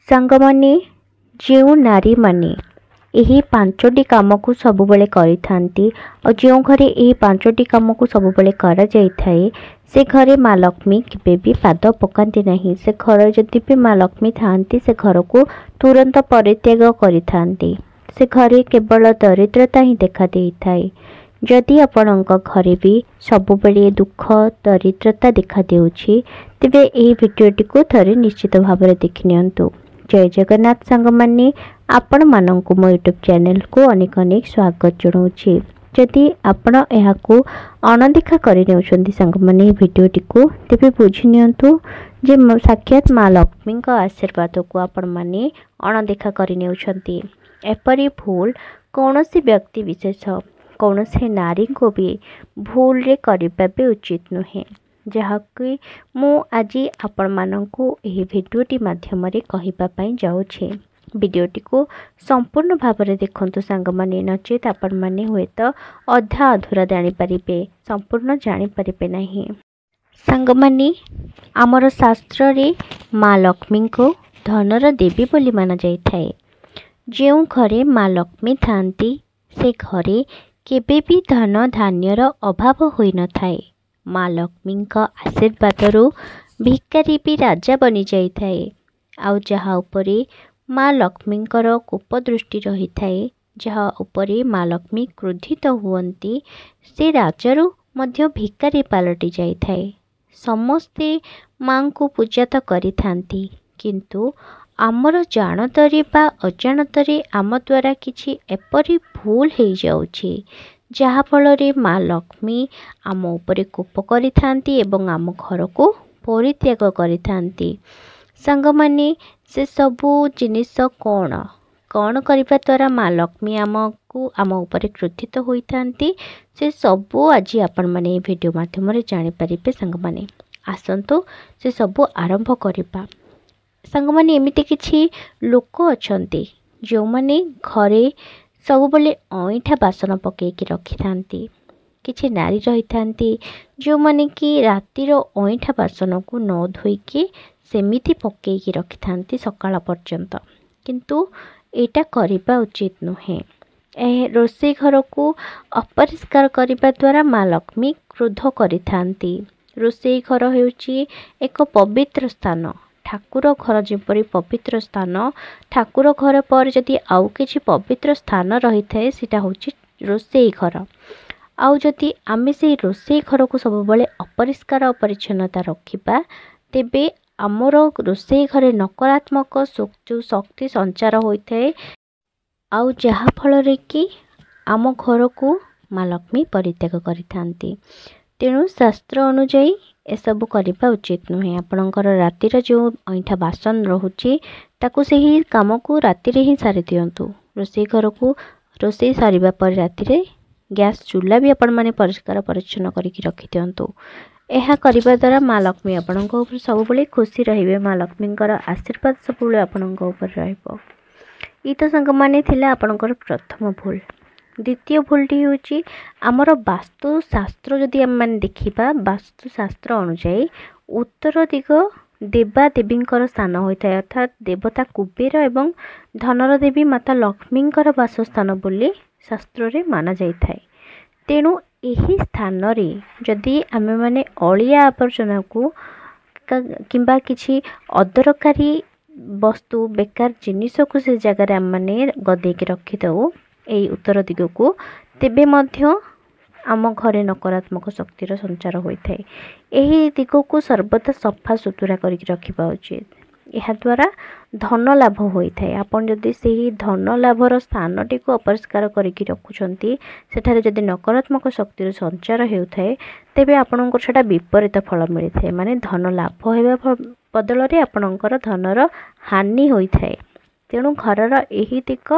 सांगमाने जो नारी माने यही पांचटी काम को सबुबले करिथांती और जो घरे यही पांचटी काम को सबुबले करा जाई थाए से घरे माँ लक्ष्मी केबे भी पाद पकाती नहीं। से घर जदि भी माँ लक्ष्मी थांती से घर को तुरंत परित्याग करिथांती। से घरे केवल दरिद्रता ही देखा देई थाए। जदि आपणक घरे भी सबुबले दुख दरिद्रता देखा देउछि तेबे एही भिडियोटी को थरे निश्चित भाव में देखि नियंतु। जय जगन्नाथ सांगमाने आपण मानंकु मो यूट्यूब चैनल को अनेक अनेक स्वागत जनाऊँगी। जदि आपण एहाकु अणदेखा करि नेउछन्ती सांगमाने भिडियोटी को तेबे बुझि नियंतु जे साक्षात माँ लक्ष्मी का आशीर्वाद को आपण माने अणदेखा करि नेउछन्ती। एपरि भूल कौनसी व्यक्ति विशेष कौनसी नारी को भी भूल रे करिबा भी उचित नुहे। जहाँकि मु आज आपण मानंकु एही भिडियोटी माध्यम रे कहिबा पई जाउछे। भिडियोटी को संपूर्ण भाव में देखंतु सांगमाने, नचेत आपण माने हुएत अधा अधूरा जानि परिबे, संपूर्ण जानि परिबे नहीं। सांगमाने आमर शास्त्र रे माँ लक्ष्मी को धनर देवी बोली माना जाई थाए। जो घरे माँ लक्ष्मी थांती से घरे केबे भी धन धान्यर अभाव होई न थाए। माँ लक्ष्मी का आशीर्वाद भिकारी भी राजा बनी जाई थाए। आउ जहा उपरे माँ लक्ष्मी कोप दृष्टि रही थाए, जहा उपरे माँ लक्ष्मी क्रोधित हुअंती से राजारू मध्य भिकारी पलटि जाई थाए। समस्ते माँ को पूजा तो करि थांती, किंतु आमर जानतरे बा अजाणतरे आम द्वारा किछि एपरि भूल हो जाउछि जहा फलरे माँ लक्ष्मी आम उपरे कोप करि थांती एवं आम घर को परित्याग करि थांती। सांगमाने से सबू जिनिस कौन कौन करबा द्वारा माँ लक्ष्मी आमको आम उपरे क्रोधित होई थांती से सबू आज आपण माने वीडियो माध्यम रे जानि परिबे। सांगमाने आसंतु से सबू आरंभ करिबा। सांगमाने एमिति किछि लोक अछंती जो माने घरे सबुबले अईठा बासन पकेकी रखि थांती। किछि नारी रही थांती जो माने कि रातिर अईठा बासन को न धोईकी सेमिति पकेकी रखि थांती सकाळ पर्यंत, किंतु एटा करिबा उचित नुहे। रोषेई घर को अपरिष्कार करिबा द्वारा माँ लक्ष्मी क्रोध करि थांती। रोषेई घर हेउची एक पवित्र स्थान। ठाकुर घर जेपरी पवित्र स्थान, ठाकुर घर पर जदि आउ किछि पवित्र स्थान रही थाए सेटा होची रोषेई घर। आउ जदि आमे से रोषेई घर को सबुबले अपरिष्कार अपरिच्छन्नता रखिबा तेबे आमर रोषेई घरे नकारात्मक जो शक्ति संचार होइथाए, आउ जहा फल रे कि आम घर को माँ लक्ष्मी परित्याग करिथांती। तेणु शास्त्र अनुजाई एसबू करने उचित नुहे। आपणकर रातिर जो अईठा बासन रोचे ताकू से ही काम को राति ही सारी दिंतु। रोषेई घर को रोषेई सारिबा पर राति गैस चूल्हा भी आपण माने परिष्कार परिच्छन्न करके रखि दिंतु। यह करने द्वारा माँ लक्ष्मी आपण सब खुशी रहिबे। माँ लक्ष्मी आशीर्वाद सब आपणक उपर रहिबो। ई तो संग माने थिला आपणकर प्रथम भूल। द्वितीय भूलटी होची आमर वास्तुशास्त्र जदि आम माने देखिबा, वास्तुशास्त्र अनुसार उत्तर दिग देवादेवींकर स्थान होता है, अर्थात देवता कुबेर एवं धनर देवी माता लक्ष्मींकर वासस्थान बोली शास्त्र रे माना जाइथाए। तेणु एही स्थान रे जदि आमे माने अलिया आवर्जना को किंबा किछि अदरकारी वस्तु बेकार जिनिस को से जगह आम माने गदेकी रखि दउ एई उत्तर दिग को, तेबे मध्य आम घरे नकारात्मक शक्तिर संचार होता है। यही दिग को सर्वदा सफा सुतुरा करके रखा उचित। यह द्वारा धन लाभ होता है। आपन जदि से धन लाभर स्थानटी को अपरिष्कार करके रखुंट सेठारे जदि नकारात्मक शक्तिर संचार होता है तेबे आपणकर सेटा विपरीत फल मिलता है। माने धन लाभ होगा बदल में आपणकर धनर हानि होता है। तेणु घरर यही दिग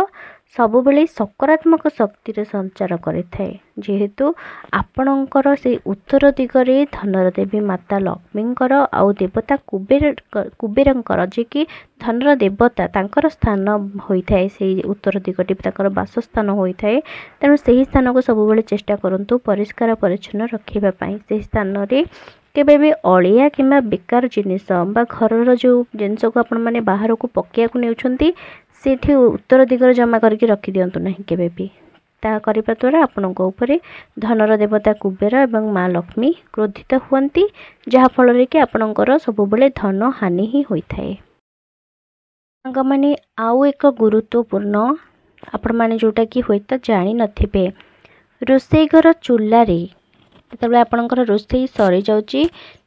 सबुबले सकारात्मक शक्तिर संचार करिथाए। जेहेतु आपणकर से उत्तर दिगरे धनर देवी माता लक्ष्मींकर आउ देवता कुबेरंकर जे कि धनर देवता तांकर स्थान होइथाए, से उत्तर दिगटी तांकर वासस्थान होइथाए। तेणु सही स्थान को सबुबले चेष्टा करंतु परिष्कार परिच्छन्न रखिबा पई। से स्थान रे केबे भी अलिया किंबा बेकार जिनिस बा घरर जो जिनस को आपण मैंने बाहर को पकेया नेउछंती सेठी उत्तर दिगरे जमा करके रखी दियंतु नहीं केबे भी ता करिबा द्वारा आपनक उपरे धनर देवता कुबेर एवं माँ लक्ष्मी क्रोधित हुअंती जहा फल रे कि आपनकर सब बेले धन हानि ही होइथाए। सांग माने आउ एक गुरुत्वपूर्ण आपण माने जोटा कि होइता जानि नथिबे रोसई घर चूल्लारे जेतेबेले आपणकर रोसई सरी जाउची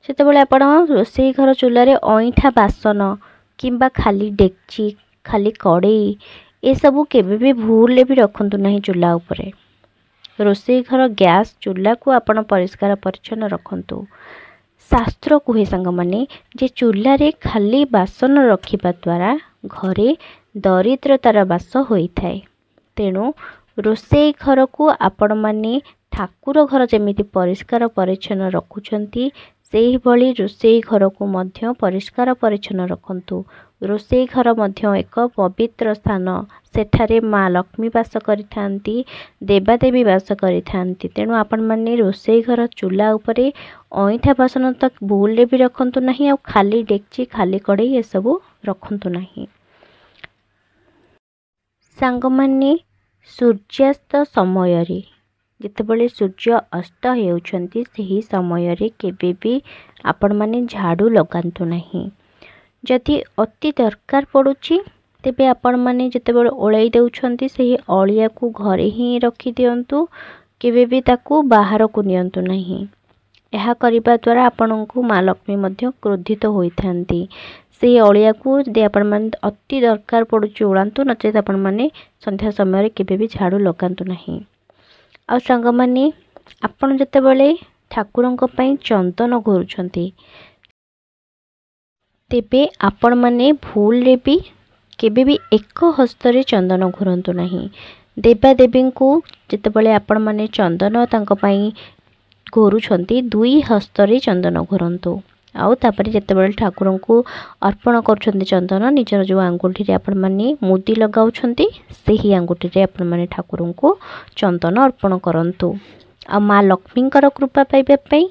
सेतेबेले आपण रोसई घर चूल्लारे अईठा बासन किंबा खाली डेक्ची खाली कड़ई ए सबू केबे भी भूल भी रखंतु नहीं चूल्हा उपरे। रोसई घर गैस चूल्हा को आपण परिष्कार परिच्छन्न रखंतु। शास्त्र कुहे सांग माने जे चूल्हा रे खाली बासन रखिबा द्वारा घरे दरिद्रतार बास होइथाए। तेणु रोसई घर को आपण माने ठाकुर घर जमिति परिष्कार परिच्छन्न रखुछंती सेही भली रोसई घर को मध्य परिष्कार परिच्छन्न रखंतु। रोसई घर मध्य एक पवित्र स्थान सेठारे माँ लक्ष्मी बास करिथांती देवादेवी बास करिथांती। तेणु आपण माने रोसई घर चूल्हा उपरे अईठा बासन तक भूल भी रखंतु नहीं आ खाली डेक्ची खाली कड़ई ये सब रखंतु नहीं। सांग माने सूर्यास्त समय जितेबले सूर्य अस्त होउछंती सही समय रे केबे भी आपण माने झाड़ू लगांतु नहीं। जदि अति दरकार पड़ुची तेबे आपण माने जितेबले ओलाई देउछंती सही अलिया को घरे ही रखी दियंतु केबे भी ताकू बाहर को नियंतु नहीं। यह करिबा द्वारा आपनकु माँ लक्ष्मी मध्य क्रोधित होइथांती। से अलिया को यदि आपण माने अति दरकार पड़ुची ओलांतु नचेत आपण माने संध्या समय केबे भी झाड़ू लगांतु नहीं। आ सांग माने आपण जेतेबेले ठाकुरंक पई चंदन घोरुछंती तेबे आपण माने भूल रे भी केबे भी एक हस्तरे चंदन घोरंतु नहीं। देवादेवी को जेतेबेले आपण माने चंदन तांक पई घोरुछंती दुई हस्तरे चंदन घोरंतु। आउ तापर जेतेबेले ठाकुरन को अर्पण करूछंती चंदन निजर जो आंगुठी रे आपण माने मुदी लगाउछंती सेही आंगुठी रे आपण माने ठाकुरन को चंदन अर्पण करंतु। आ माँ लक्ष्मींकर कृपा पाइबा पई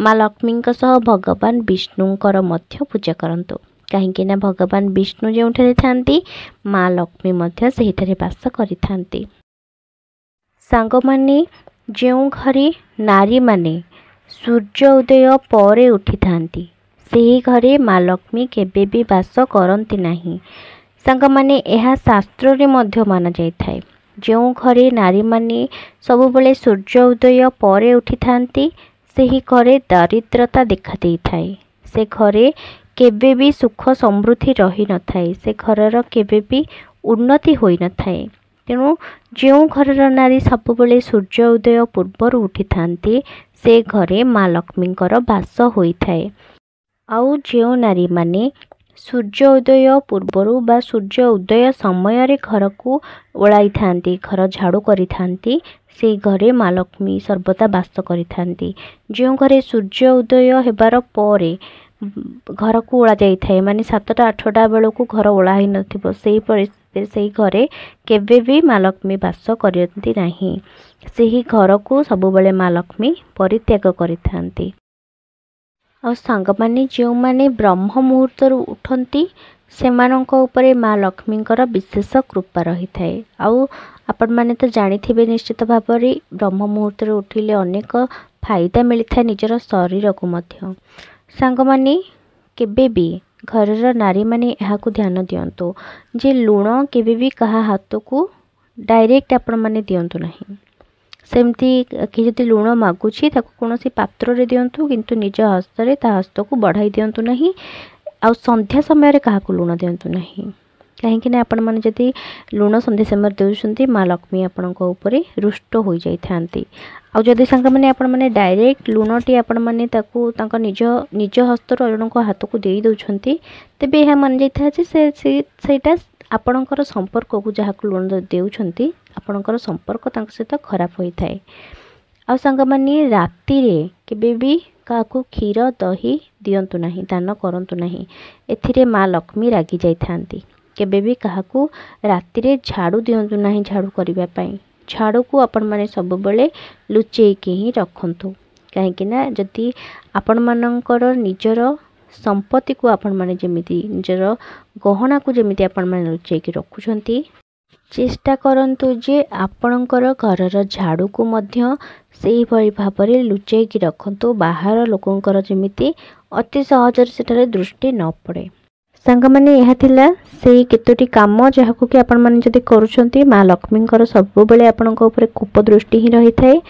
माँ लक्ष्मींक सह भगवान विष्णुंकर मध्य पूजा करंतु। कहीं ना भगवान विष्णु जोठारे थांती माँ लक्ष्मी मध्य सेहिठारे वास करिथांती। सांग माने जेउ घरे नारी माने सूर्य उदय परे उठी थांती सेही घरे माँ लक्ष्मी केबे भी वास करंती नहीं। सांग माने एहा शास्त्र रे मध्य माना जाय थाए। जो घरे नारी माने सबुबले सूर्य उदय परे उठी थांती सेही घरे दारिद्रता देखा देई थाए। से घरे केबे भी सुख समृद्धि रही न थाए। से घरर केबे भी उन्नति होई न थाए। तेणु जो घरर नारी सबुबले सूर्य उदय पूर्वर उठी थांती से घरे माँ लक्ष्मींकर वास होई थाए। आउ जो नारी माने सूर्य उदय पूर्वरु बा सूर्य उदय समय रे घर को ओलाई थांती घर झाड़ू करी थांती से घरे माँ लक्ष्मी सर्वदा वास करी थांती। जो घरे सूर्य उदय हेबार परे घर को ओला जाई थाए माने 7टा 8टा बेल को घर ओला ही नथिबो सेही परिस्थिति सेही घरे केबे भी माँ लक्ष्मी वास करती नहीं। सेही घर को सबुबले माँ लक्ष्मी परित्याग करी थांती। आ सांग माने जो माने ब्रह्म मुहूर्त उठंती सेमानंक उपरे माँ लक्ष्मींकर विशेष कृपा रही थाए। आउ आपण माने तो जानिथिबे निश्चित भाव रे ब्रह्म मुहूर्त उठिले अनेक फायदा मिलता निजर शरीर को मध्य। सांग माने केबे भी घरर नारी माने एहाकु ध्यान दियंतु जे लुण केबे भी कहा हाथ को डायरेक्ट आपण माने दियंतु नहीं। सेमती कि जदि लुण मागुची ताको कोनोसी पात्र रे दियंतु किंतु निज हस्तरे ता हस्त को बढ़ाई दियंतु नहीं। आ संध्या समय रे काहाकु लुण दियंतु नहीं। कहीं ना आपण माने जदि लुण संध्या समय देउछंती माँ लक्ष्मी आपणक उपरे रुष्ट हो जाई थांती। आ जदि संग माने आपण माने डायरेक्ट लुणटी आपण माने ताकू तांक निज निज हस्तर अजणक हाथ को देई दउछंती तेबे एहा मान जाई था जे सेटा आपणकर संपर्क को जहाकु लुण देउछंती आपणकर संपर्क तांक सहित खराब होई थाए। आ संग माने राती रे केबे भी काकू क्षीर दही दियंतु नहीं दान करंतु नहीं। एथिरे माँ लक्ष्मी रागी जाई थांती। केबे भी काहाकू राती रे झाड़ू दियंतु नहीं झाड़ू करिबा पई। झाड़ू को आपण माने सब बेले लुचेई के ही रखंतु। कहीं जदि आपण मानकर निजर संपत्ति को आपण माने जमिति निजर गहना को जमिति आपण माने लुचेकी रखुछंती चेष्टा करंतु जे आपणकर घरर झाड़ू को मध्य सेही भली भाबरे लुचेकी रखंतु बाहर लोकंकर जमिति अति सहजरे सेठारे दृष्टि न पड़े। सांग माने यह थिला सेही केतोटी काम जहाको कि आपण माने जदि करूछंती माँ लक्ष्मींकर सब बेले आपणक ऊपर कोप दृष्टि ही रही थाए।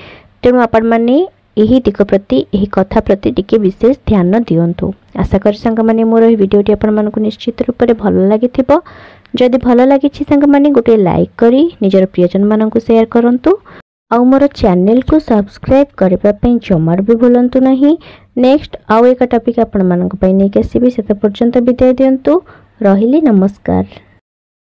तेणु आपण माने यही दिग प्रति यही कथा प्रति टिके विशेष ध्यान दियंतु। आशा करी सांग माने मोर एही वीडियोटी आपण मानकु निश्चित रूप से भल लागिथिबो। जदि भल लागिछि सांग माने गोटे लाइक करी निजर प्रियजन मानकु शेयर करंतु आउ मोर चैनल को सब्सक्राइब करबा पई जमार भी भूलंतु नहीं। नेक्स्ट आउ एक टॉपिक आपण मानक पई नै के आसीबी सेते पर्यंत विदाय दियंतु। रहिली नमस्कार।